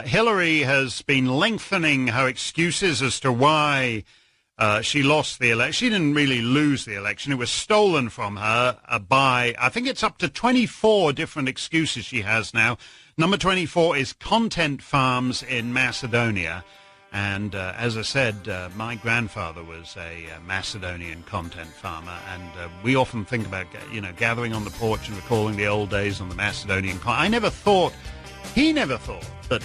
Hillary has been lengthening her excuses as to why she lost the election. She didn't really lose the election. It was stolen from her by, I think it's up to 24 different excuses she has now. Number 24 is content farms in Macedonia. And as I said, my grandfather was a Macedonian content farmer, and we often think about, gathering on the porch and recalling the old days on the Macedonian. He never thought that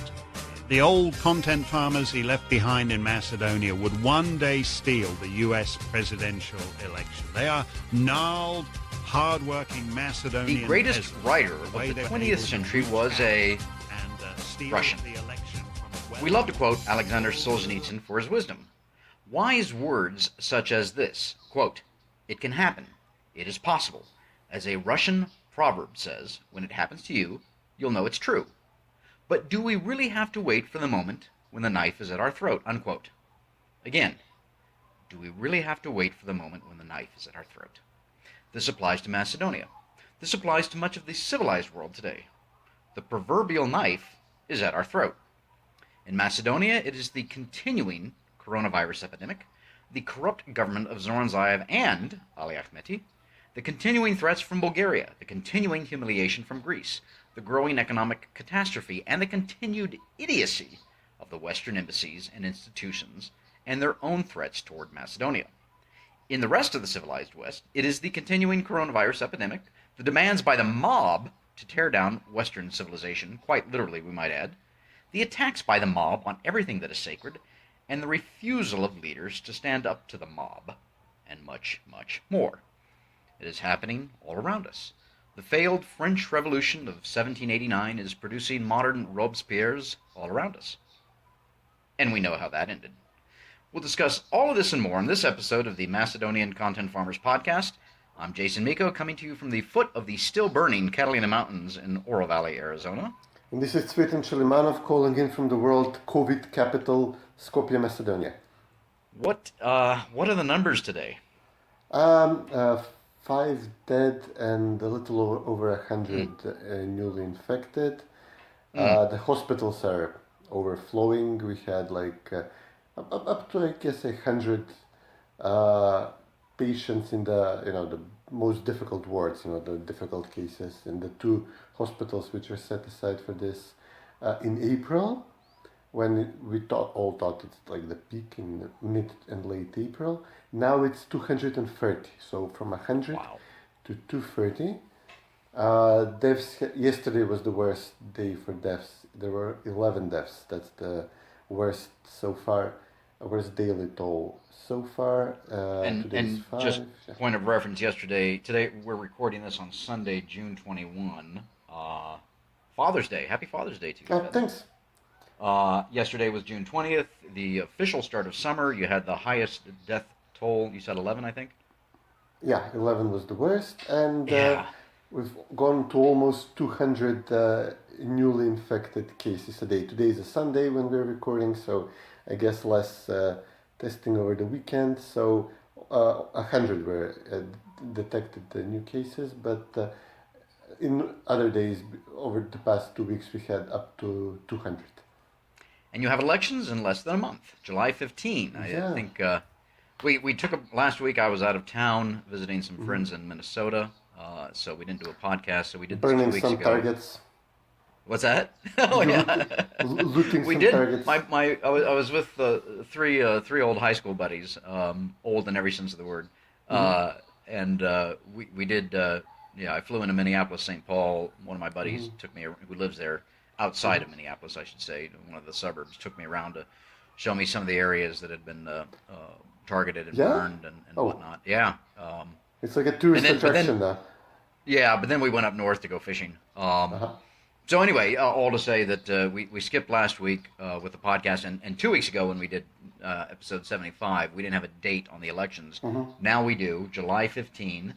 the old content farmers he left behind in Macedonia would one day steal the U.S. presidential election. They are gnarled, hard-working Macedonian. The greatest writer of the 20th century was a Russian. We love to quote Alexander Solzhenitsyn for his wisdom. Wise words such as this, quote, "It can happen. It is possible. As a Russian proverb says, when it happens to you, you'll know it's true. But do we really have to wait for the moment when the knife is at our throat?" Unquote. Again, do we really have to wait for the moment when the knife is at our throat? This applies to Macedonia. This applies to much of the civilized world today. The proverbial knife is at our throat. In Macedonia, it is the continuing coronavirus epidemic, the corrupt government of Zoran Zaev and Ali Ahmeti, the continuing threats from Bulgaria, the continuing humiliation from Greece, the growing economic catastrophe, and the continued idiocy of the Western embassies and institutions and their own threats toward Macedonia. In the rest of the civilized West, it is the continuing coronavirus epidemic, the demands by the mob to tear down Western civilization, quite literally we might add, the attacks by the mob on everything that is sacred, and the refusal of leaders to stand up to the mob, and much, much more. It is happening all around us. The failed French Revolution of 1789 is producing modern Robespierres all around us. And we know how that ended. We'll discuss all of this and more in this episode of the Macedonian Content Farmers Podcast. I'm Jason Miko, coming to you from the foot of the still-burning Catalina Mountains in Oro Valley, Arizona. And this is Cvetin calling in from the world COVID capital, Skopje, Macedonia. What are the numbers today? 5 dead and a little over 100 newly infected. The hospitals are overflowing. We had up to, I guess, 100 patients in the most difficult wards, the difficult cases in the 2 hospitals which are set aside for this in April, when we all thought it's like the peak in the mid and late April. Now it's 230, so from 100 to 230. Deaths, yesterday was the worst day for deaths. There were 11 deaths. That's the worst so far, worst daily toll so far. And just point of reference, today we're recording this on Sunday, June 21, Father's Day. Happy Father's Day to you. Thanks. Yesterday was June 20th, the official start of summer. You had the highest death toll. You said 11, I think? Yeah, 11 was the worst. And we've gone to almost 200 newly infected cases a day. Today is a Sunday when we're recording, so I guess less testing over the weekend. So 100 were detected new cases, but in other days, over the past 2 weeks, we had up to 200. And you have elections in less than a month, July 15. I think we took last week. I was out of town visiting some friends in Minnesota, so we didn't do a podcast. So we did this 2 weeks ago. Burning some targets. What's that? Oh yeah, looting we some did. targets. I was with three old high school buddies, old in every sense of the word, and we did. I flew into Minneapolis, St. Paul. One of my buddies took me, who lives there, outside of Minneapolis, I should say, one of the suburbs, took me around to show me some of the areas that had been targeted and burned and whatnot. Yeah. It's like a tourist attraction now. Yeah, but then we went up north to go fishing. So anyway, all to say that we skipped last week with the podcast, and 2 weeks ago when we did episode 75, we didn't have a date on the elections. Now we do, July 15,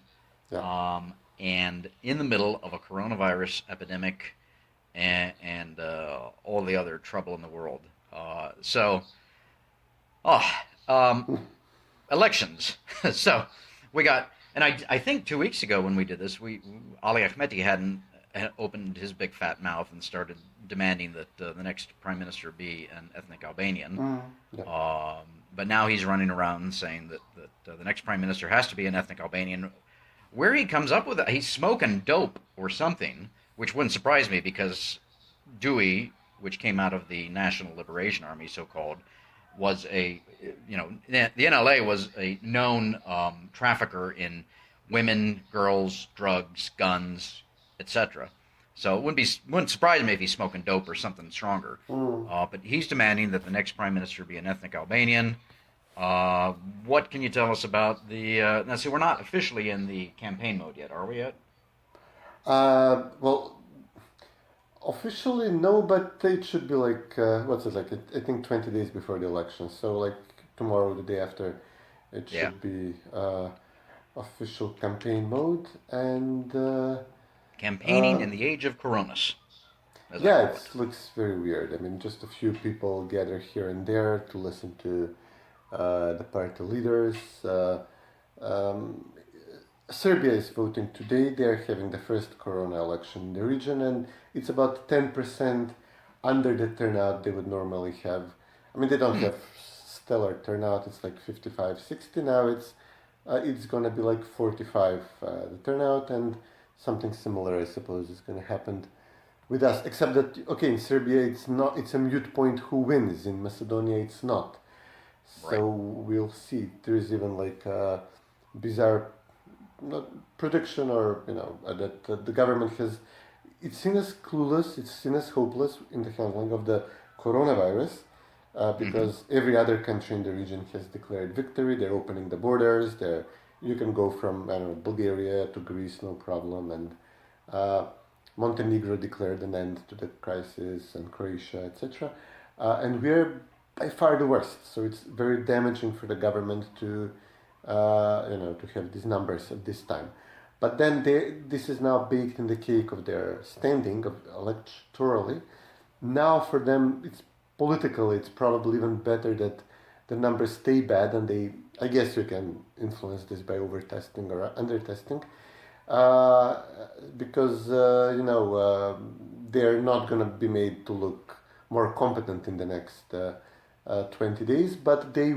and in the middle of a coronavirus epidemic and all the other trouble in the world. Elections. So we got, and I think 2 weeks ago when we did this, Ali Ahmeti opened his big fat mouth and started demanding that the next prime minister be an ethnic Albanian. But now he's running around saying that the next prime minister has to be an ethnic Albanian. Where he comes up with it, he's smoking dope or something, which wouldn't surprise me because Dewey, which came out of the National Liberation Army, so-called, was the NLA was a known trafficker in women, girls, drugs, guns, etc. So it wouldn't surprise me if he's smoking dope or something stronger. But he's demanding that the next prime minister be an ethnic Albanian. What can you tell us about the? Now, see, we're not officially in the campaign mode yet, are we yet? Well, officially no, but it should be like what's it like? I think 20 days before the election. So like tomorrow, the day after, it should be official campaign mode and. Campaigning in the age of Coronas. Yeah, it looks very weird. I mean, just a few people gather here and there to listen to the party leaders. Serbia is voting today. They're having the first Corona election in the region, and it's about 10% under the turnout they would normally have. I mean, they don't have stellar turnout. It's like 55, 60 now. It's going to be like 45 the turnout, and something similar, I suppose, is going to happen with us. Except that, okay, in Serbia, it's a moot point who wins. In Macedonia, it's not. So we'll see. There is even like a bizarre prediction, or that the government has. It's seen as clueless. It's seen as hopeless in the handling of the coronavirus, because every other country in the region has declared victory. They're opening the borders. You can go from Bulgaria to Greece, no problem, and Montenegro declared an end to the crisis, and Croatia, etc. And we're by far the worst. So it's very damaging for the government to have these numbers at this time. But then this is now baked in the cake of their standing electorally. Now for them, it's politically, it's probably even better that the numbers stay bad, and I guess you can influence this by over-testing or under-testing, because, they're not going to be made to look more competent in the next 20 days, but they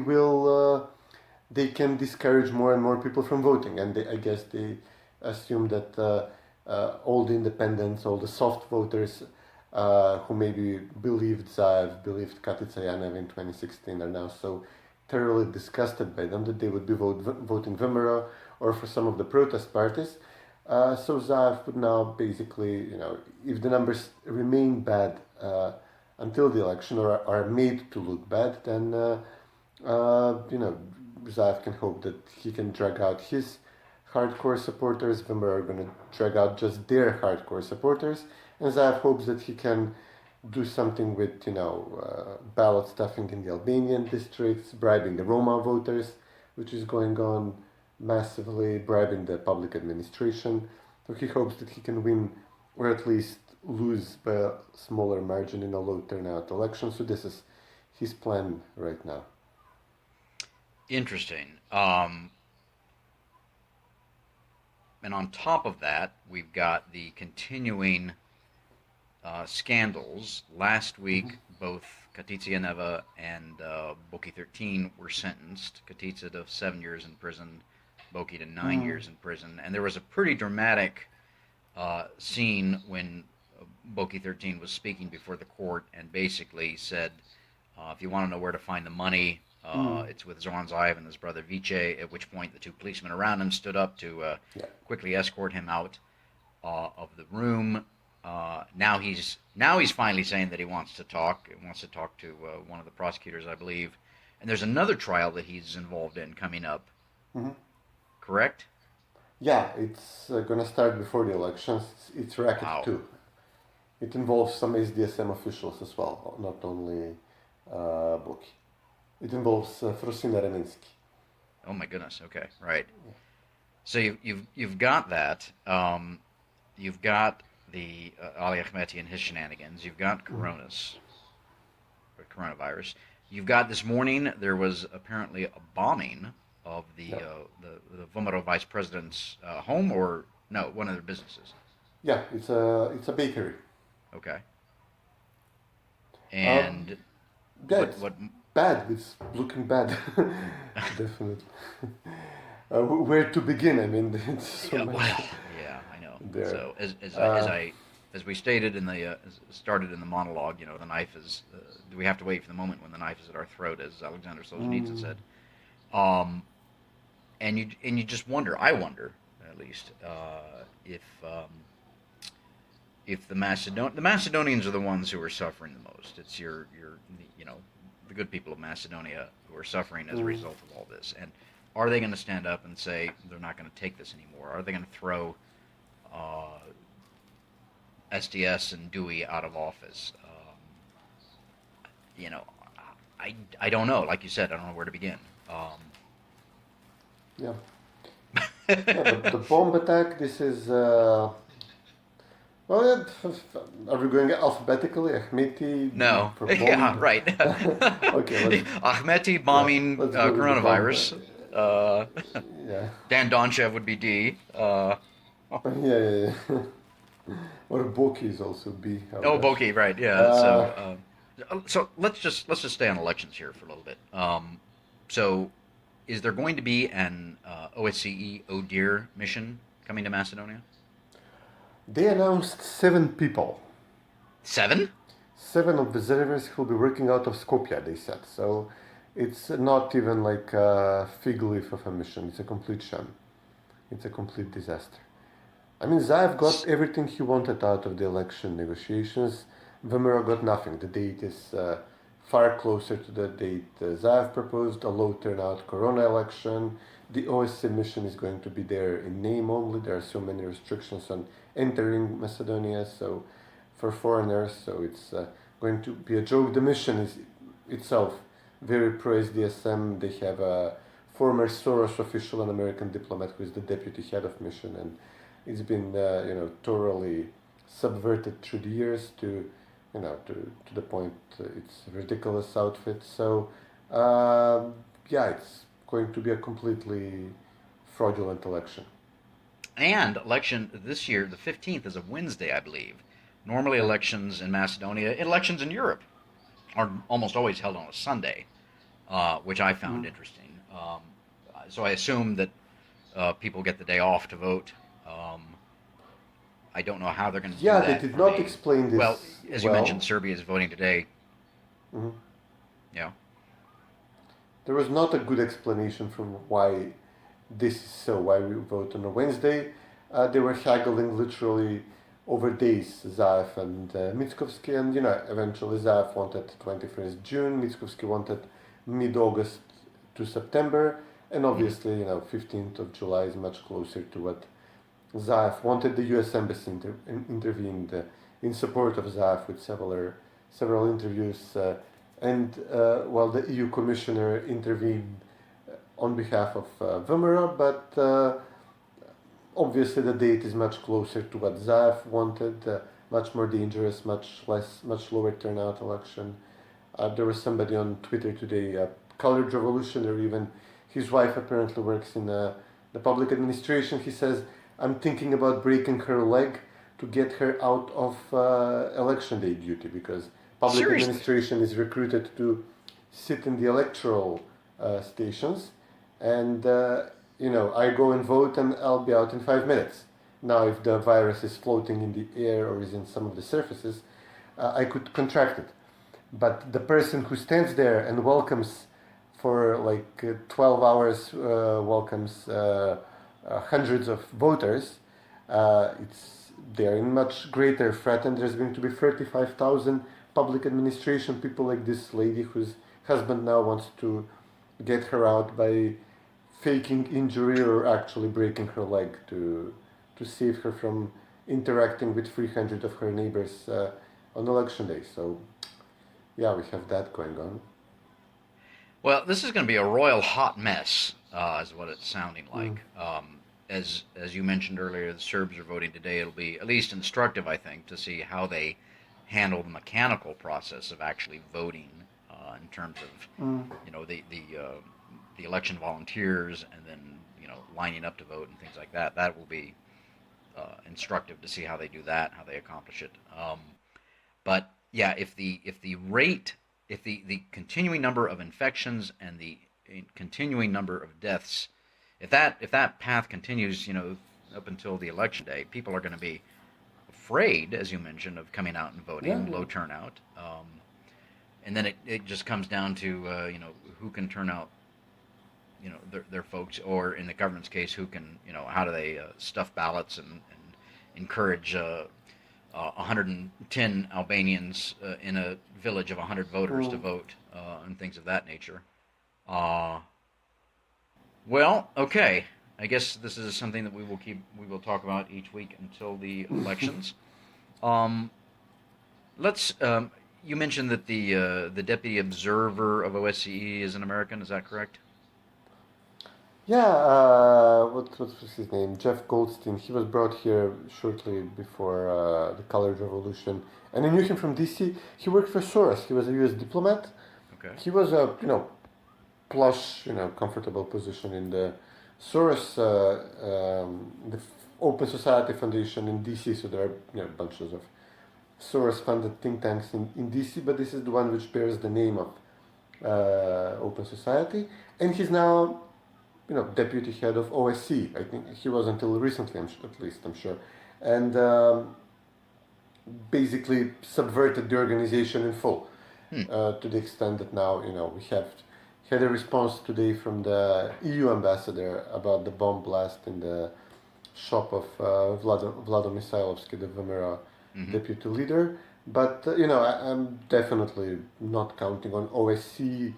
can discourage more and more people from voting, and I guess they assume that all the independents, all the soft voters who maybe believed Zaev, believed Katica Janeva in 2016 are now so thoroughly disgusted by them that they would be voting VMRO or for some of the protest parties. So Zaev would now basically, if the numbers remain bad until the election or are made to look bad, then, Zaev can hope that he can drag out his hardcore supporters. VMRO are going to drag out just their hardcore supporters. And Zaev hopes that he can do something with, ballot stuffing in the Albanian districts, bribing the Roma voters, which is going on massively, bribing the public administration. So he hopes that he can win, or at least lose by a smaller margin in a low turnout election. So this is his plan right now. Interesting. And on top of that, we've got the continuing scandals. Last week, both Katica Janeva and Boki 13 were sentenced. Katica to 7 years in prison, Boki to 9 years in prison. And there was a pretty dramatic scene when Boki 13 was speaking before the court and basically said, if you want to know where to find the money, it's with Zoran Zaev and his brother Vice, at which point the two policemen around him stood up to quickly escort him out of the room. Now he's finally saying that he wants to talk. He wants to talk to one of the prosecutors, I believe. And there's another trial that he's involved in coming up. Correct? Yeah, it's going to start before the elections. It's racket 2. It involves some SDSM officials as well, not only Boki. It involves Frosina Reminski. Oh my goodness. Okay, right. So you've got that. You've got the Ali Ahmeti and his shenanigans. You've got coronavirus. You've got this morning there was apparently a bombing of the VMRO vice president's home, or no, one of their businesses. Yeah, it's a bakery. Okay. Uh, And yeah, what it's what? bad. It's looking bad. Definitely. Where to begin? I mean, it's so Yeah, much well, yeah, I know. there. So Uh, as we stated in the started in the monologue, the knife is. Do we have to wait for the moment when the knife is at our throat, as Alexander Solzhenitsyn mm, said? Um, and you just wonder. I wonder, at least, if the Macedonians are the ones who are suffering the most. It's your the good people of Macedonia who are suffering as a mm. result of all this. And are they going to stand up and say they're not going to take this anymore? Are they going to throw uh, SDS and Dewey out of office? You know, I don't know. Like you said, I don't know where to begin. Yeah. Yeah, the bomb attack. This is. Well, are we going alphabetically? Ahmeti No. for Yeah, bomb. right. Okay, let's Ahmeti yeah, bombing let's go with the bomb. coronavirus. Uh, Yeah, Dan Donchev would be D. yeah, yeah. Or Boki is also B. Oh Oh, gosh. Boki, right? Yeah. Uh, So let's just stay on elections here for a little bit. So, is there going to be an OSCE ODIHR mission coming to Macedonia? they announced 7 people. 7? 7 observers who will be working out of Skopje. They said so. It's not even like a fig leaf of a mission. It's a complete sham. It's a complete disaster. I mean, Zaev got everything he wanted out of the election negotiations. VMRO got nothing. The date is far closer to the date Zaev proposed, a low turnout corona election. The OSCE mission is going to be there in name only. There are so many restrictions on entering Macedonia, so for foreigners, so it's going to be a joke. The mission is itself very pro SDSM. They have a former Soros official, an American diplomat, who is the deputy head of mission, and it's been thoroughly subverted through the years to the point it's a ridiculous outfit. So yeah, it's going to be a completely fraudulent election. And election this year, the 15th, is a Wednesday, I believe. Normally, elections in Macedonia, elections in Europe, are almost always held on a Sunday, which I found interesting. So I assume that people get the day off to vote. Um, I don't know how they're going to do Yeah, they that did from not a. explain Well, this as you mentioned, well. Serbia is voting today. Mhm. Yeah. There was not a good explanation from why this is so, why we vote on a Wednesday. They were haggling literally over days, Zaev and Mitskovsky, and eventually Zaev wanted 21st June, Mitskovsky wanted mid-August to September, and Mm-hmm. obviously, 15th of July is much closer to what Zaev wanted. The U.S. Embassy intervened in support of Zaev with several interviews, and while the EU Commissioner intervened on behalf of VMRO, but obviously the date is much closer to what Zaev wanted, much more dangerous, much lower turnout election. There was somebody on Twitter today, a colored revolutionary, even his wife apparently works in the public administration. He says, I'm thinking about breaking her leg to get her out of election day duty because public Seriously. administration is recruited to sit in the electoral stations, and I go and vote and I'll be out in 5 minutes. Now, if the virus is floating in the air or is in some of the surfaces, I could contract it. But the person who stands there and welcomes for like 12 hours, welcomes hundreds of voters, they're in much greater threat, and there's going to be 35,000 public administration people like this lady whose husband now wants to get her out by faking injury or actually breaking her leg to save her from interacting with 300 of her neighbors on election day. So yeah, we have that going on. Well, this is going to be a royal hot mess, is what it's sounding Mm. like. As you mentioned earlier, the Serbs are voting today. It'll be at least instructive, I think, to see how they handle the mechanical process of actually voting in terms of Mm. the election volunteers and then lining up to vote and things like that. That will be instructive to see how they do that, how they accomplish it. But yeah, if the continuing number of infections and the continuing number of deaths, if that path continues, up until the election day, people are going to be afraid, as you mentioned, of coming out and voting, low turnout, and then it just comes down to who can turn out their folks, or in the government's case, who can how do they stuff ballots and encourage 110 Albanians in a village of 100 voters to vote, and things of that nature. Well, okay. I guess this is something that we will talk about each week until the elections. You mentioned that the deputy observer of OSCE is an American. Is that correct? Yeah, what was his name? Jeff Goldstein. He was brought here shortly before the Colored Revolution, and I knew him from DC. He worked for Soros. He was a U.S. diplomat. Okay. He was a plush, comfortable position in the Soros, the Open Society Foundation in DC. So there are bunches of Soros-funded think tanks in DC, but this is the one which bears the name of Open Society, and he's now deputy head of OSCE. I think he was until recently, I'm sure, and basically subverted the organization in full, to the extent that now we have had a response today from the EU ambassador about the bomb blast in the shop of Vlado Misailovsky, the VMRO deputy leader. But I'm definitely not counting on OSCE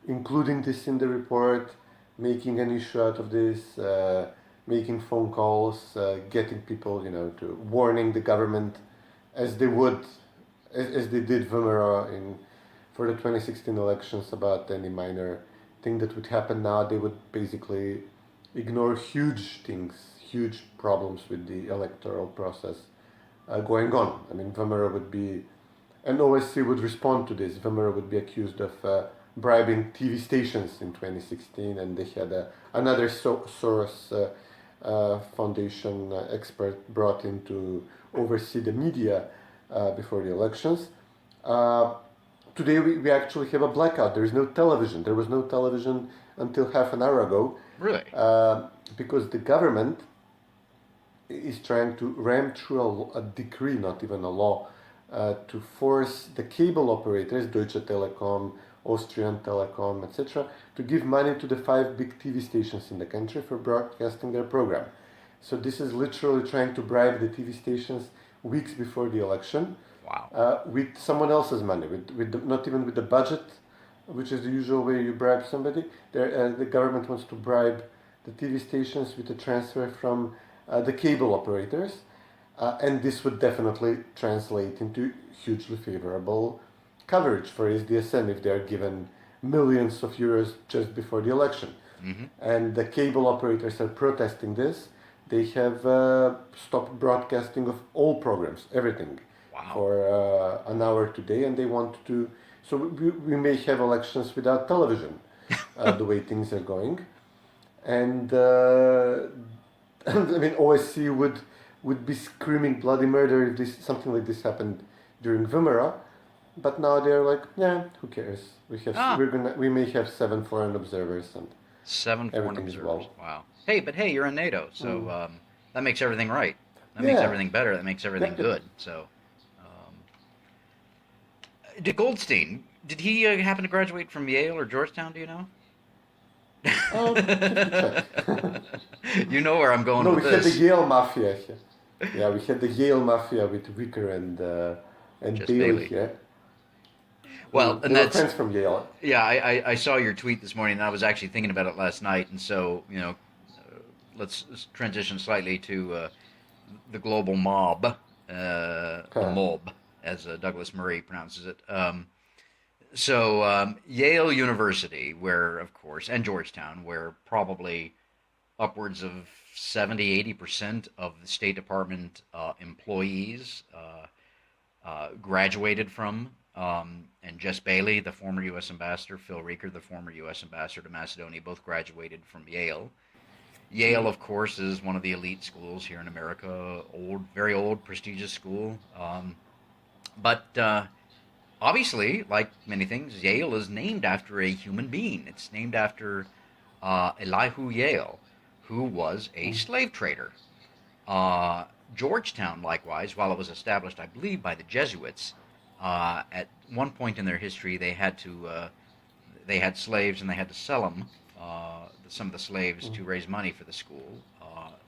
including this in the report, making an issue out of this, making phone calls, getting people, to warning the government, as they did VMRO for the 2016 elections about any minor thing that would happen. Now they would basically ignore huge things, huge problems with the electoral process going on. I mean, VMRO would be, and OSCE would respond to this. VMRO would be accused of bribing TV stations in 2016, and they had another Soros Foundation expert brought in to oversee the media before the elections. Today we actually have a blackout. There is no television. There was no television until half an hour ago. Really? Because the government is trying to ram through a decree, not even a law, to force the cable operators, Deutsche Telekom, Austrian Telekom, etc., to give money to the 5 big TV stations in the country for broadcasting their program. So this is literally trying to bribe the TV stations weeks before the election. Wow. With someone else's money, not even with the budget, which is the usual way you bribe somebody. The government wants to bribe the TV stations with a transfer from the cable operators, and this would definitely translate into hugely favorable coverage for SDSM if they are given millions of euros just before the election. Mm-hmm. And the cable operators are protesting this. They have stopped broadcasting of all programs, everything, for an hour today, and they want to. So we may have elections without television, the way things are going, and I mean OSCE would be screaming bloody murder if something like this happened during VMRO. But now they're like, yeah, who cares? We may have 7 foreign observers and 7 foreign observers. Well. Wow. Hey, you're in NATO, so that makes everything right. That makes everything better. That makes everything good. So, did Goldstein? Did he happen to graduate from Yale or Georgetown? Do you know? You know where I'm going with this. No, we had the Yale Mafia here. Yeah, we had the Yale Mafia with Wicker and Bailey here. Well, and that's friends from Yale. Yeah, I saw your tweet this morning, and I was actually thinking about it last night. And so, let's transition slightly to the global mob, the mob, as Douglas Murray pronounces it. So Yale University, where, of course, and Georgetown, where probably upwards of 70-80% of the State Department employees graduated from. And Jess Bailey, the former U.S. ambassador, Phil Rieker, the former U.S. ambassador to Macedonia, both graduated from Yale. Yale, of course, is one of the elite schools here in America. Old, very old, prestigious school. But obviously, like many things, Yale is named after a human being. It's named after Elihu Yale, who was a slave trader. Georgetown, likewise, while it was established, I believe, by the Jesuits, at one point in their history, they had slaves and they had to sell them, some of the slaves, to raise money for the school.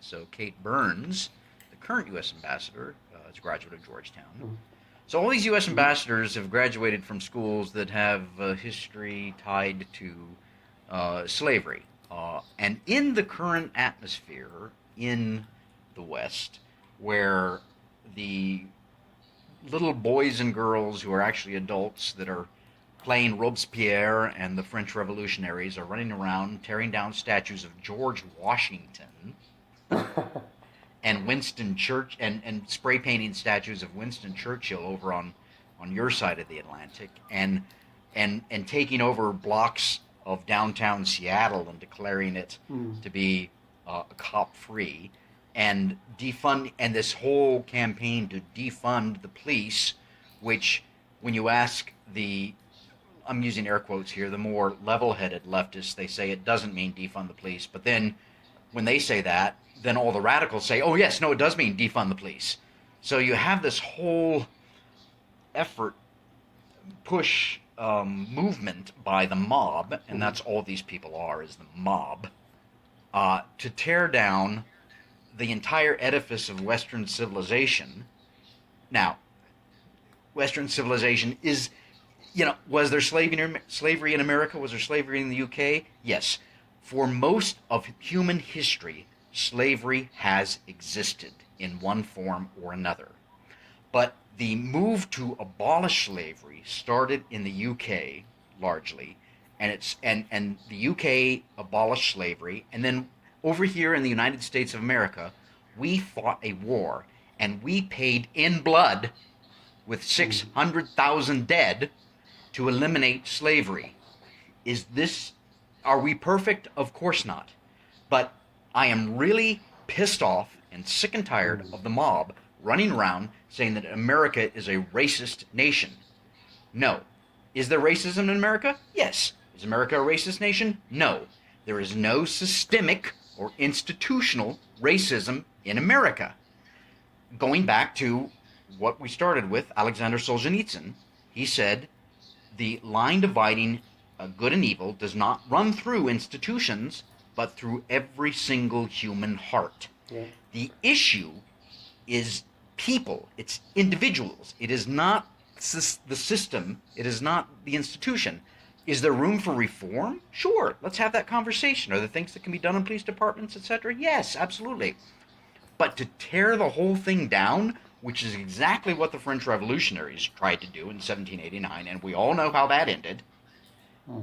So Kate Burns, the current U.S. ambassador, is a graduate of Georgetown. So all these U.S. ambassadors have graduated from schools that have a history tied to slavery. And in the current atmosphere in the West, where the little boys and girls who are actually adults that are playing Robespierre and the French revolutionaries are running around tearing down statues of George Washington and Winston Church and spray painting statues of Winston Churchill over on your side of the Atlantic, and taking over blocks of downtown Seattle and declaring it to be cop free, and defund, and this whole campaign to defund the police, which when you ask the, I'm using air quotes here, the more level-headed leftists, they say it doesn't mean defund the police. But then when they say that, then all the radicals say, oh yes, no, it does mean defund the police. So you have this whole effort, push, movement by the mob, and that's all these people are, is the mob, to tear down the entire edifice of Western civilization. Now, Western civilization is, was there slavery in America? Was there slavery in the UK? Yes. For most of human history, slavery has existed in one form or another. But the move to abolish slavery started in the UK largely, and the UK abolished slavery, and then over here in the United States of America, we fought a war, and we paid in blood with 600,000 dead to eliminate slavery. Are we perfect? Of course not. But I am really pissed off and sick and tired of the mob running around saying that America is a racist nation. No. Is there racism in America? Yes. Is America a racist nation? No. There is no systemic or institutional racism in America. Going back to what we started with, Alexander Solzhenitsyn, he said, the line dividing good and evil does not run through institutions, but through every single human heart. Yeah. The issue is people, it's individuals. It is not the system, it is not the institution. Is there room for reform? Sure, let's have that conversation. Are there things that can be done in police departments, etc.? Yes, absolutely. But to tear the whole thing down, which is exactly what the French revolutionaries tried to do in 1789, and we all know how that ended,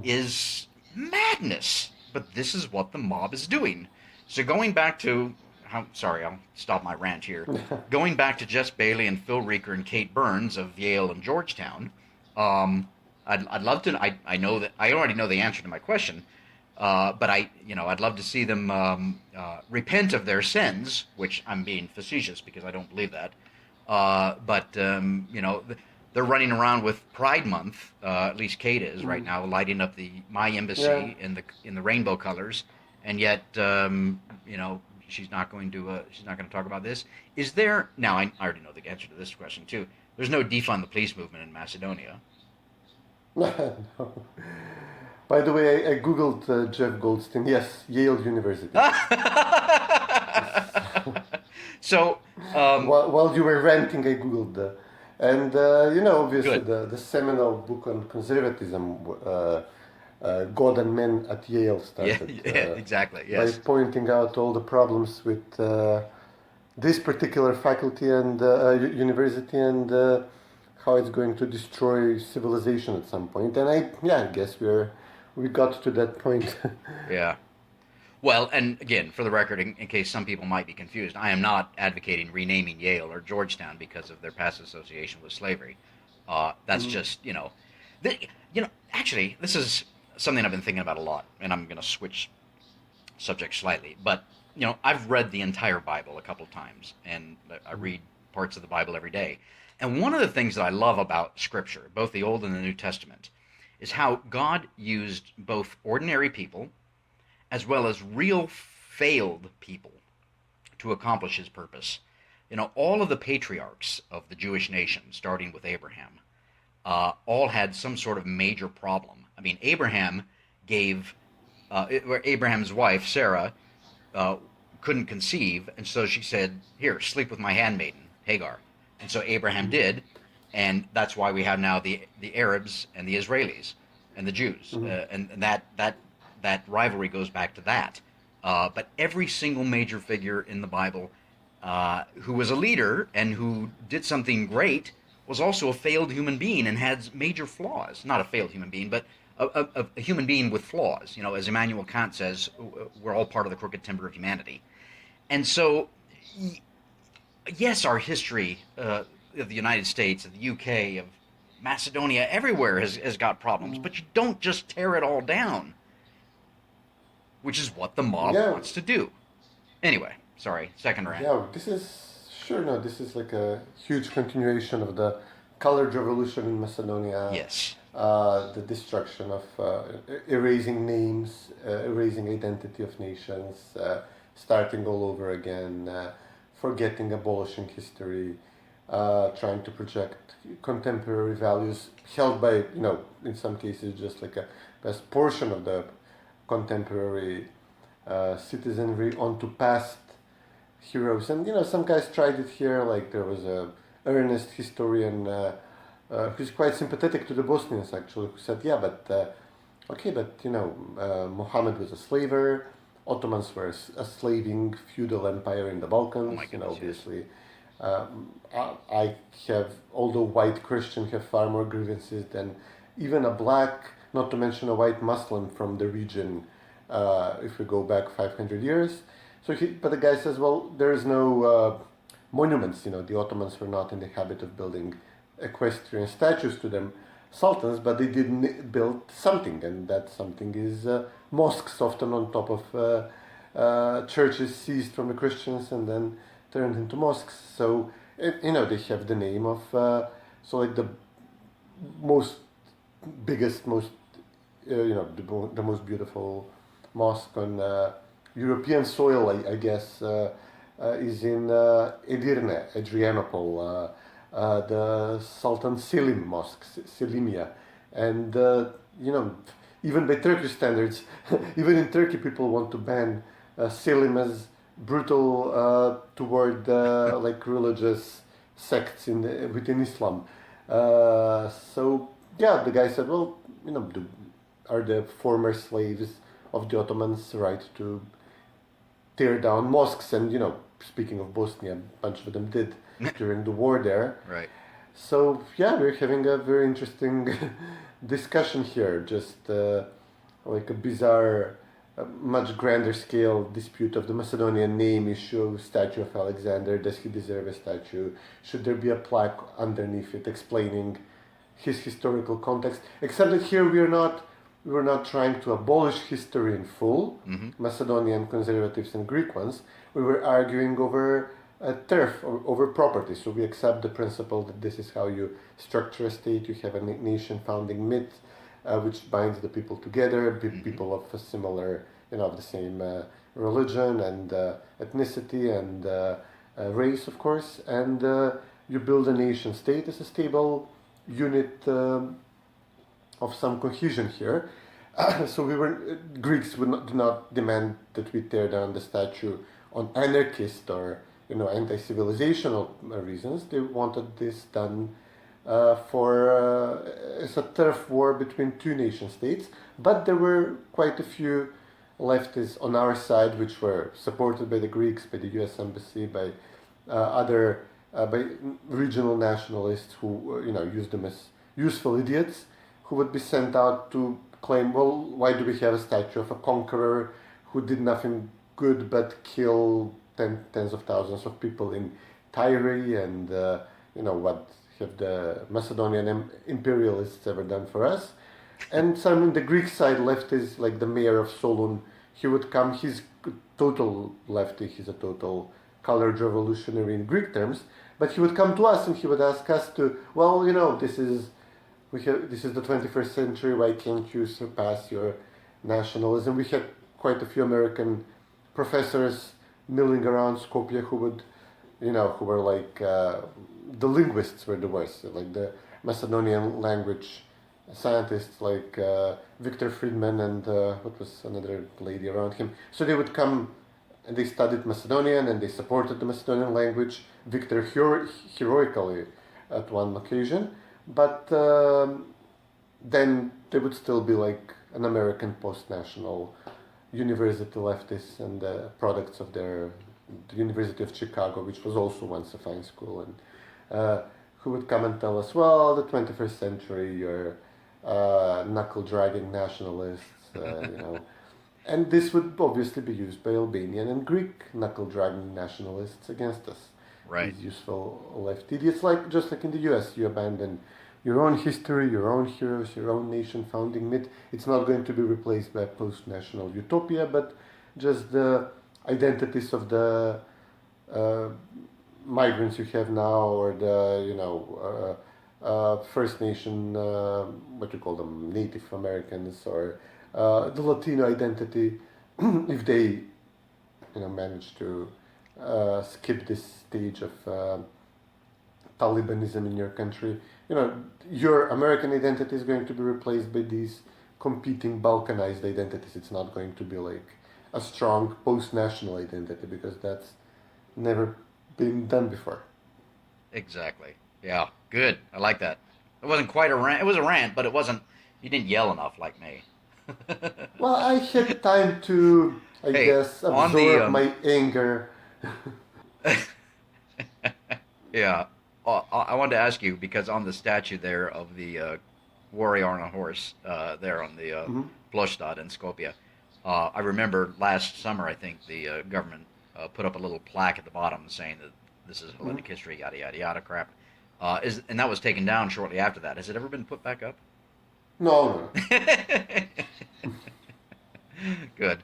is madness. But this is what the mob is doing. So going back to, sorry, I'll stop my rant here. Going back to Jess Bailey and Phil Reeker and Kate Burns of Yale and Georgetown, I'd love to. I know that I already know the answer to my question, but I'd love to see them repent of their sins, which I'm being facetious because I don't believe that. But they're running around with Pride Month. At least Kate is right now, lighting up my embassy in the rainbow colors, and yet she's not going to talk about this. Is there now? I already know the answer to this question too. There's no defund the police movement in Macedonia. No. By the way, I googled Jeff Goldstein. Yes, Yale University. So while you were ranting, I googled that. And obviously the seminal book on conservatism, God and Men at Yale started. Exactly. Yes. By pointing out all the problems with this particular faculty and university, and how it's going to destroy civilization at some point. And I guess we got to that point. Yeah. Well, and again, for the record, in case some people might be confused, I am not advocating renaming Yale or Georgetown because of their past association with slavery. That's just, actually, this is something I've been thinking about a lot, and I'm going to switch subjects slightly. But I've read the entire Bible a couple times, and I read parts of the Bible every day. And one of the things that I love about Scripture, both the Old and the New Testament, is how God used both ordinary people as well as real failed people to accomplish his purpose. All of the patriarchs of the Jewish nation, starting with Abraham, all had some sort of major problem. I mean, Abraham's wife, Sarah, couldn't conceive, and so she said, "Here, sleep with my handmaiden, Hagar." And so Abraham did, and that's why we have now the Arabs and the Israelis and the Jews, and that rivalry goes back to that. But every single major figure in the Bible who was a leader and who did something great was also a failed human being and had major flaws. Not a failed human being, but a human being with flaws. As Immanuel Kant says, we're all part of the crooked timber of humanity. And so, yes, our history of the United States, of the UK, of Macedonia, everywhere has got problems. But you don't just tear it all down, which is what the mob wants to do. Anyway, sorry, second rant. Yeah, this is like a huge continuation of the colored revolution in Macedonia. Yes. The destruction of erasing names, erasing identity of nations, starting all over again, forgetting, abolishing history, trying to project contemporary values held by, in some cases just like a best portion of the contemporary citizenry onto past heroes. And some guys tried it here, like there was a earnest historian who's quite sympathetic to the Bosnians actually, who said, Muhammad was a slaver, Ottomans were a slaving feudal empire in the Balkans. Obviously. I have, although white Christians have far more grievances than even a black, not to mention a white Muslim from the region, if we go back 500 years. But the guy says, well, there is no monuments. The Ottomans were not in the habit of building equestrian statues to them sultans, but they did build something, and that something is mosques, often on top of churches seized from the Christians and then turned into mosques. So they have the name of the biggest, the most beautiful mosque on European soil, I guess, is in Edirne, Adrianople, the Sultan Selim Mosque, Selimia. And, even by Turkish standards, even in Turkey, people want to ban Selim as brutal toward religious sects within Islam. The guy said, well, are the former slaves of the Ottomans right to tear down mosques? And speaking of Bosnia, a bunch of them did during the war there. Right. So we're having a very interesting discussion here, just like a bizarre, much grander scale dispute of the Macedonian name issue, statue of Alexander. Does he deserve a statue? Should there be a plaque underneath it explaining his historical context? Except that here we were not trying to abolish history in full, Macedonian conservatives and Greek ones. We were arguing over turf, or over property. So we accept the principle that this is how you structure a state. You have a nation founding myth, which binds the people together, people of a similar, of the same religion and ethnicity and race, of course. And you build a nation state as a stable unit of some cohesion here. So Greeks did not demand that we tear down the statue on anarchist or anti-civilizational reasons. They wanted this done as a turf war between two nation states. But there were quite a few leftists on our side, which were supported by the Greeks, by the U.S. Embassy, by by regional nationalists who used them as useful idiots, who would be sent out to claim, well, why do we have a statue of a conqueror who did nothing good but kill tens of thousands of people in Tyre, and what have the Macedonian imperialists ever done for us? And some on the Greek side, leftists like the mayor of Solun, he would come. He's total lefty. He's a total colored revolutionary in Greek terms. But he would come to us and he would ask us to, well, this is the 21st century. Why can't you surpass your nationalism? We had quite a few American professors milling around Skopje who would, who were like the linguists were the worst, like the Macedonian language scientists like Victor Friedman and what was another lady around him. So they would come and they studied Macedonian and they supported the Macedonian language. Victor heroically at one occasion, but then they would still be like an American post-national university leftists and products of the University of Chicago, which was also once a fine school, and who would come and tell us, well, the 21st century, you're knuckle-dragging nationalists, and this would obviously be used by Albanian and Greek knuckle-dragging nationalists against us. Right. These useful left idiots, just like in the US, you abandon your own history, your own heroes, your own nation founding myth. It's not going to be replaced by post-national utopia, but just the identities of the migrants you have now, or the First Nation, what you call them, Native Americans, or the Latino identity, if they manage to skip this stage of Talibanism in your country, your American identity is going to be replaced by these competing Balkanized identities. It's not going to be like a strong post-national identity, because that's never been done before. Exactly. Yeah. Good. I like that. It wasn't quite a rant. It was a rant, but it wasn't. You didn't yell enough like me. Well, I had time to, I guess, absorb my anger. Yeah. I wanted to ask you, because on the statue there of the warrior on a horse there on the Ploštad in Skopje, I remember last summer, I think, the government put up a little plaque at the bottom saying that this is Hellenic history, yada, yada, yada crap. And that was taken down shortly after that. Has it ever been put back up? No. Good.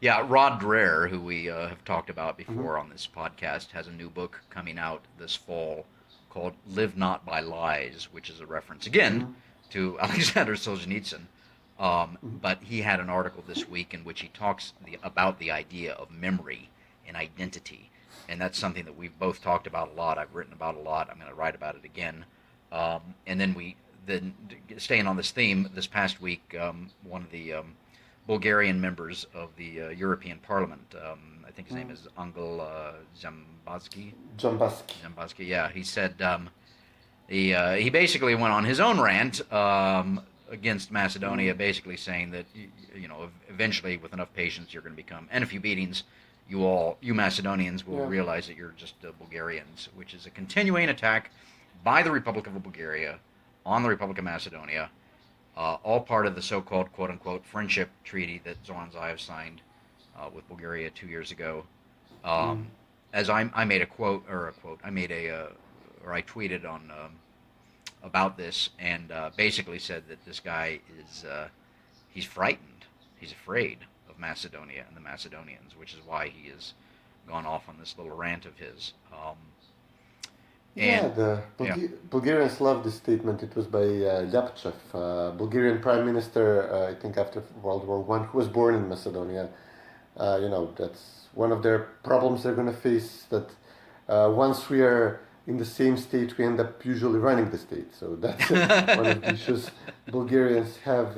Yeah, Rod Dreher, who we have talked about before on this podcast, has a new book coming out this fall called Live Not by Lies, which is a reference, again, to Alexander Solzhenitsyn. But he had an article this week in which he talks about the idea of memory and identity. And that's something that we've both talked about a lot. I've written about a lot. I'm going to write about it again. And then staying on this theme, this past week, one of the Bulgarian members of the European Parliament, I think his name is Angel Jambaski. Jambaski, yeah. He said he basically went on his own rant against Macedonia, basically saying that eventually, with enough patience, you're going to become, and a few beatings, you Macedonians will realize that you're just Bulgarians, which is a continuing attack by the Republic of Bulgaria on the Republic of Macedonia, all part of the so-called quote-unquote friendship treaty that Zoran Zaev signed with Bulgaria 2 years ago. As I made I tweeted on about this, and basically said that this guy is he's frightened, he's afraid of Macedonia and the Macedonians, which is why he has gone off on this little rant of his. Bulgarians love this statement. It was by Ljapchev, Bulgarian Prime Minister, I think after World War I, who was born in Macedonia. That's one of their problems they're going to face, that once we are in the same state, we end up usually running the state. So that's one of the issues Bulgarians have.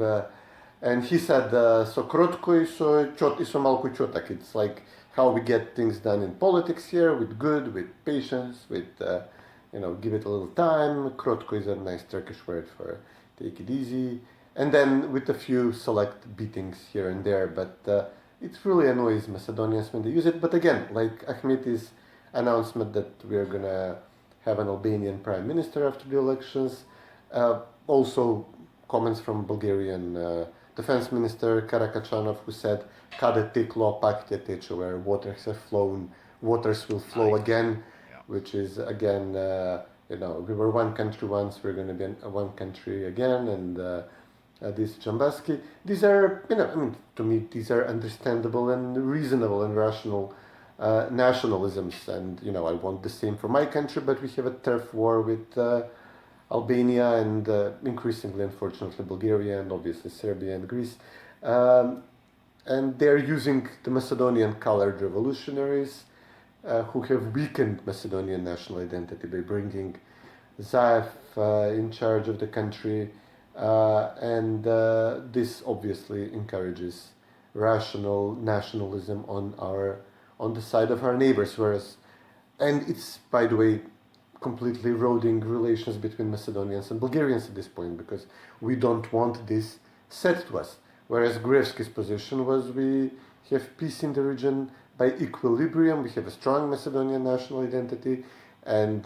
And he said, so krotko i so malko chotak. It's like how we get things done in politics here, with patience, with give it a little time. Krotko is a nice Turkish word for take it easy. And then with a few select beatings here and there. But it really annoys Macedonians when they use it. But again, like Ahmet's announcement that we are going to have an Albanian prime minister after the elections. Also comments from Bulgarian defense minister Katica Janeva, who said, "Kada teklo pakte teče," where waters have flown, waters will flow again, which is again, we were one country once, we're going to be one country again, and this Jambaski. These are, to me, these are understandable and reasonable and rational nationalisms. And, I want the same for my country, but we have a turf war with Albania and increasingly, unfortunately, Bulgaria and obviously Serbia and Greece. And they're using the Macedonian colored revolutionaries who have weakened Macedonian national identity by bringing Zaev in charge of the country. And this obviously encourages rational nationalism on the side of our neighbors, and it's, by the way, completely eroding relations between Macedonians and Bulgarians at this point, because we don't want this said to us. Whereas Gruevski's position was we have peace in the region by equilibrium, we have a strong Macedonian national identity, and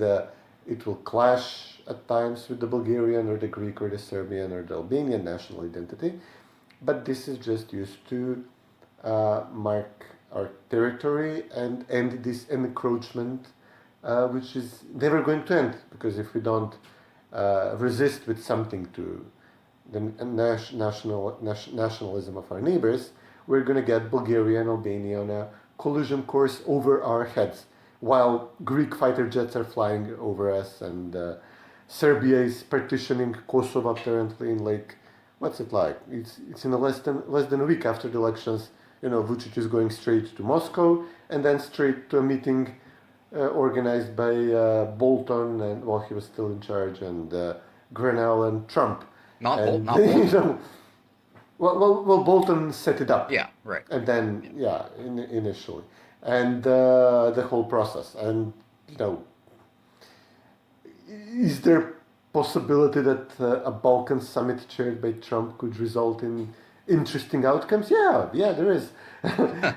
it will clash at times with the Bulgarian or the Greek or the Serbian or the Albanian national identity, but this is just used to mark our territory and end this encroachment, which is never going to end, because if we don't resist with something to the nationalism of our neighbors, we're going to get Bulgaria and Albania on a collision course over our heads, while Greek fighter jets are flying over us, and Serbia is partitioning Kosovo apparently in what's it like? It's in less than a week after the elections. Vucic is going straight to Moscow and then straight to a meeting organized by Bolton, and while he was still in charge, and Grenell and Trump. Not Bolton. Well, Bolton set it up. Yeah, right. And then, initially. And the whole process. And, is there possibility that a Balkan summit chaired by Trump could result in interesting outcomes? Yeah, there is.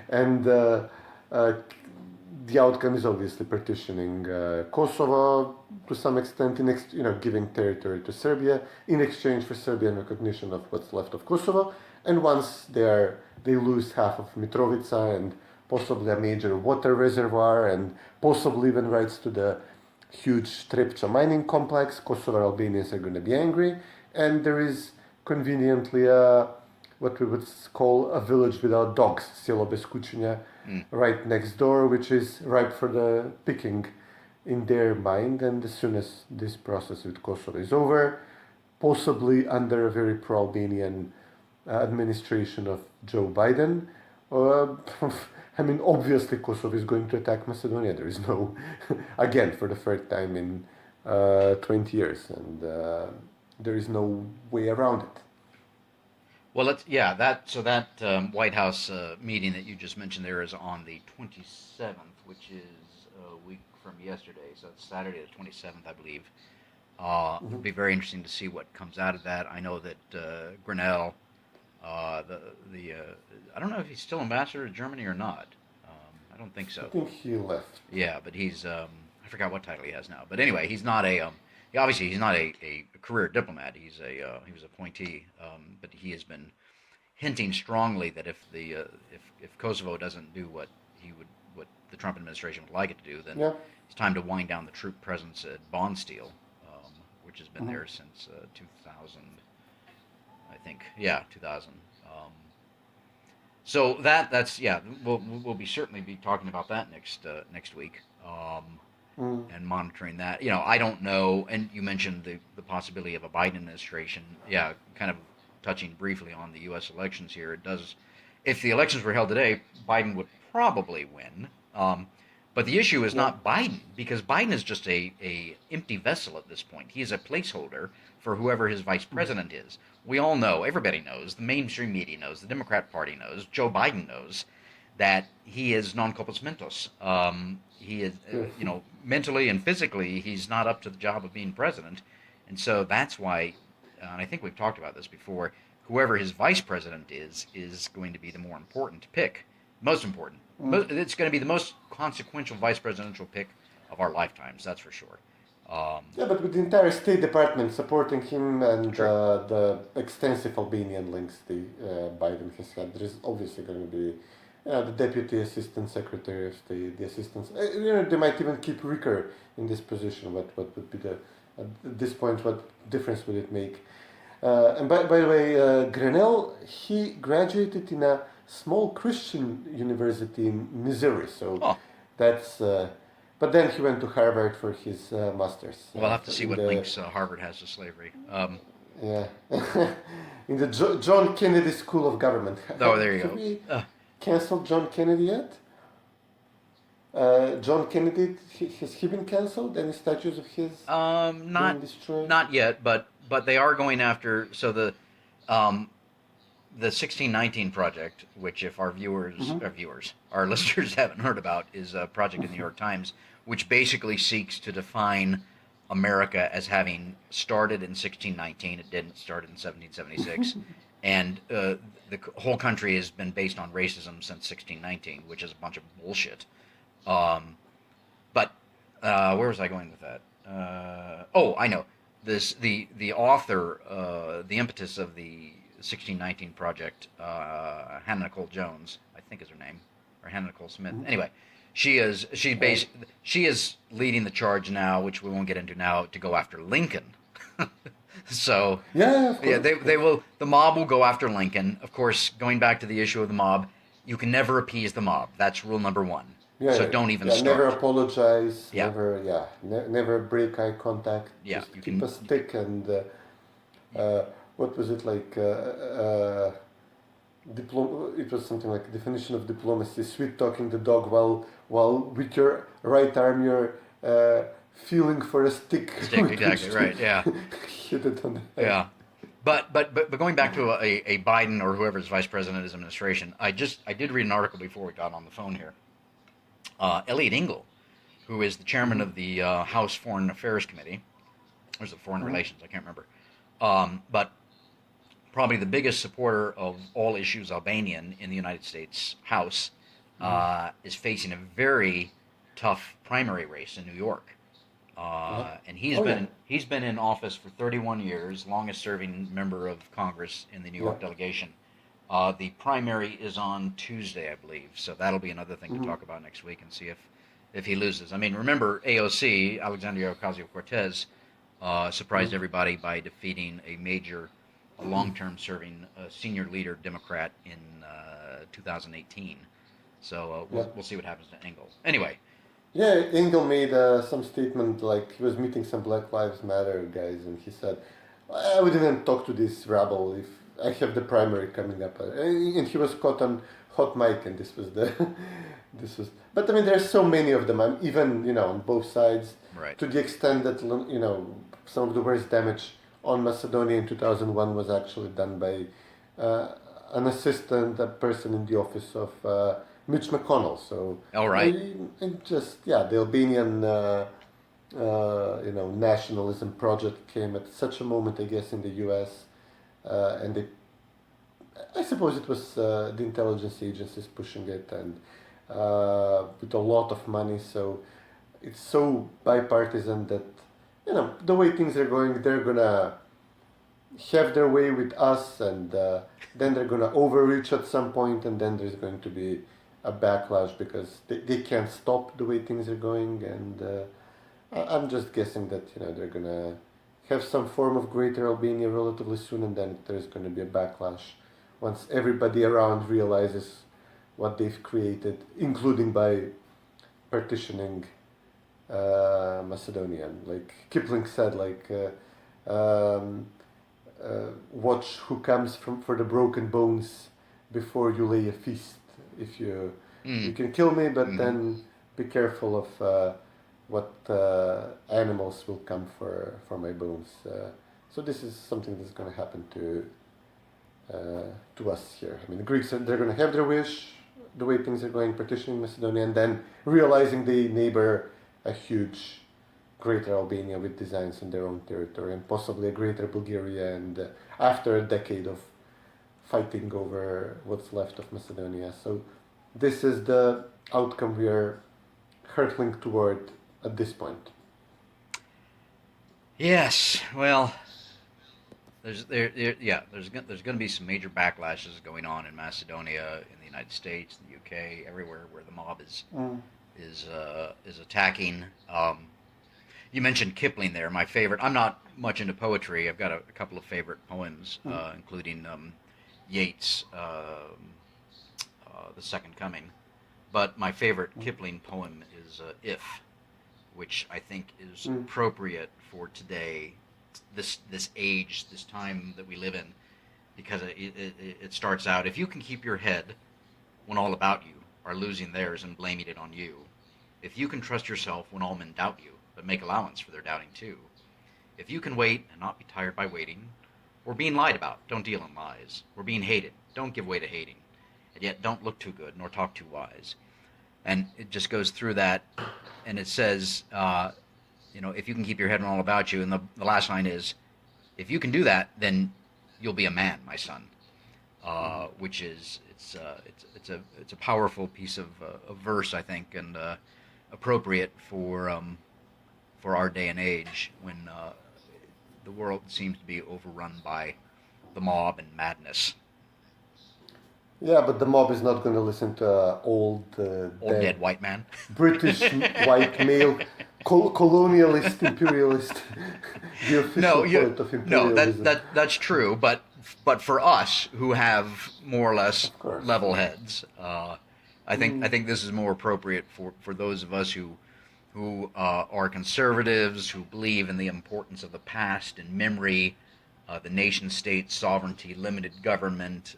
And the outcome is obviously partitioning Kosovo to some extent, giving territory to Serbia in exchange for Serbian recognition of what's left of Kosovo. And once they lose half of Mitrovica and possibly a major water reservoir and possibly even rights to the huge Trepča mining complex, Kosovo Albanians are going to be angry, and there is conveniently what we would call a village without dogs, Selo bez kućenja, right next door, which is ripe for the picking in their mind. And as soon as this process with Kosovo is over, possibly under a very pro-Albanian administration of Joe Biden, obviously Kosovo is going to attack Macedonia. There is no, again, for the third time in 20 years, and there is no way around it. Well, that White House meeting that you just mentioned there is on the 27th, which is a week from yesterday. So it's Saturday the 27th, I believe. It'll be very interesting to see what comes out of that. I know that Grenell, I don't know if he's still ambassador to Germany or not. I don't think so. I think he left. Yeah, but he's I forgot what title he has now. But anyway, he's not a obviously he's not a career diplomat. He was appointee, but he has been hinting strongly that if Kosovo doesn't do what the Trump administration would like it to do, then it's time to wind down the troop presence at Bondsteel, which has been there since 2000, I think. Yeah, 2000. So that's we'll certainly be talking about that next week. And monitoring that. I don't know, and you mentioned the possibility of a Biden administration. Yeah, kind of touching briefly on the U.S. elections here. It does, if the elections were held today, Biden would probably win. But the issue is not Biden, because Biden is just a empty vessel at this point. He is a placeholder for whoever his vice president is. We all know, everybody knows, the mainstream media knows, the Democrat Party knows, Joe Biden knows, that he is non compos mentis. He is, mentally and physically, he's not up to the job of being president. And so that's why, and I think we've talked about this before, whoever his vice president is going to be the more important pick. Most important. It's going to be the most consequential vice presidential pick of our lifetimes, that's for sure. But with the entire State Department supporting him and the extensive Albanian links Biden has had, there is obviously going to be the Deputy Assistant Secretary of State, the assistants. They might even keep Ricker in this position. What would be at this point, what difference would it make? And by the way, Grenell, he graduated in a small Christian university in Missouri. So Oh, that's. But then he went to Harvard for his master's. we'll have to see in what the, links Harvard has to slavery. Yeah, in the John Kennedy School of Government. Oh, there you Have go. we canceled John Kennedy yet? John Kennedy, has he been cancelled? Any statues of his being destroyed? Not yet, but they are going after. So the 1619 project, which if our our listeners haven't heard about, is a project in the New York Times, which basically seeks to define America as having started in 1619. It didn't start in 1776, and the whole country has been based on racism since 1619, which is a bunch of bullshit. But where was I going with that? I know. The author, the impetus of the 1619 project, Hannah Nicole Jones, I think is her name, or Hannah Nicole Smith. Anyway, she is leading the charge now, which we won't get into now, to go after Lincoln. So they will. The mob will go after Lincoln. Of course, going back to the issue of the mob, you can never appease the mob. That's rule number one. Don't even start. Never apologize. Yeah. Never break eye contact. Yeah, Just keep a stick and what was it like? It was something like definition of diplomacy: sweet talking the dog while with your right arm you're feeling for a stick. Exactly right. Yeah. Hit it on the head. Yeah. But going back to a Biden or whoever's vice president of his administration, I did read an article before we got on the phone here. Elliot Engel, who is the chairman of the House Foreign Affairs Committee, or is it Foreign Relations? I can't remember. But probably the biggest supporter of all issues Albanian in the United States House is facing a very tough primary race in New York. And he's been in office for 31 years, longest serving member of Congress in the New York delegation. The primary is on Tuesday, I believe, so that'll be another thing to talk about next week and see if he loses. I mean, remember AOC, Alexandria Ocasio-Cortez, surprised everybody by defeating a major, long-term serving senior leader Democrat in 2018. So we'll see what happens to Engel. Anyway. Yeah, Engel made some statement like he was meeting some Black Lives Matter guys, and he said, "I wouldn't talk to this rabble if I have the primary coming up." And he was caught on hot mic, and this was. But I mean, there's so many of them. Even on both sides, right. To the extent that some of the worst damage on Macedonia in 2001 was actually done by an assistant, a person in the office of Mitch McConnell. So, all right, the Albanian, nationalism project came at such a moment, I guess, in the U.S. And I suppose it was the intelligence agencies pushing it, and with a lot of money. So it's so bipartisan that the way things are going, they're gonna have their way with us, and then they're gonna overreach at some point, and then there's going to be a backlash because they can't stop the way things are going, and I'm just guessing that they're gonna have some form of Greater Albania relatively soon, and then there's going to be a backlash once everybody around realizes what they've created, including by partitioning Macedonia. Like Kipling said, watch who comes for the broken bones before you lay a feast. If you can kill me, but then be careful of what animals will come for my bones. So this is something that's going to happen to us here. I mean, the Greeks they're going to have their wish, the way things are going, partitioning Macedonia, and then realizing they neighbor a huge Greater Albania with designs on their own territory, and possibly a Greater Bulgaria. And after a decade of fighting over what's left of Macedonia, so this is the outcome we are hurtling toward at this point. Yes, well, there's going to be some major backlashes going on in Macedonia, in the United States, the UK, everywhere where the mob is attacking. You mentioned Kipling there, my favorite. I'm not much into poetry. I've got a couple of favorite poems, including Yeats' The Second Coming. But my favorite Kipling poem is If, which I think is appropriate for today, this age, this time that we live in, because it starts out, if you can keep your head when all about you are losing theirs and blaming it on you, if you can trust yourself when all men doubt you, but make allowance for their doubting too, if you can wait and not be tired by waiting, or being lied about, don't deal in lies, or being hated, don't give way to hating, and yet don't look too good nor talk too wise. And it just goes through that, and it says, if you can keep your head on all about you, and the last line is, if you can do that, then you'll be a man, my son. Which is it's a powerful piece of verse, I think, and appropriate for our day and age when the world seems to be overrun by the mob and madness. Yeah, but the mob is not going to listen to old dead white man, British white male, colonialist, imperialist, the official point of imperialism. No, that's true. But for us who have more or less level heads, I think this is more appropriate for those of us who are conservatives, who believe in the importance of the past and memory, the nation state, sovereignty, limited government.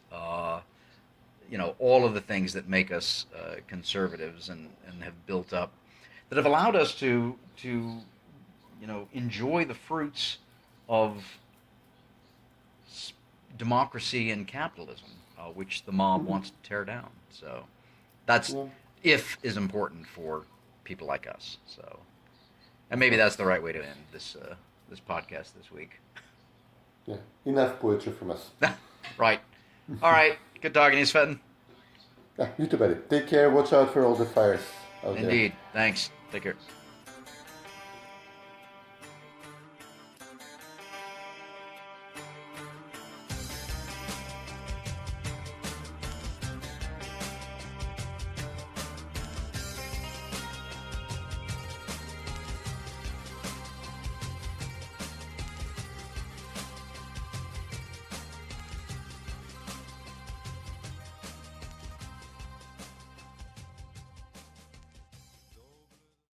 All of the things that make us conservatives and have built up, that have allowed us to enjoy the fruits of democracy and capitalism, which the mob wants to tear down. So that's if is important for people like us. So, and maybe that's the right way to end this podcast this week. Yeah, enough poetry from us. Right. All right. Good talking to you, Cvetin. Yeah, you too, buddy. Take care. Watch out for all the fires out there. Indeed. Thanks. Take care.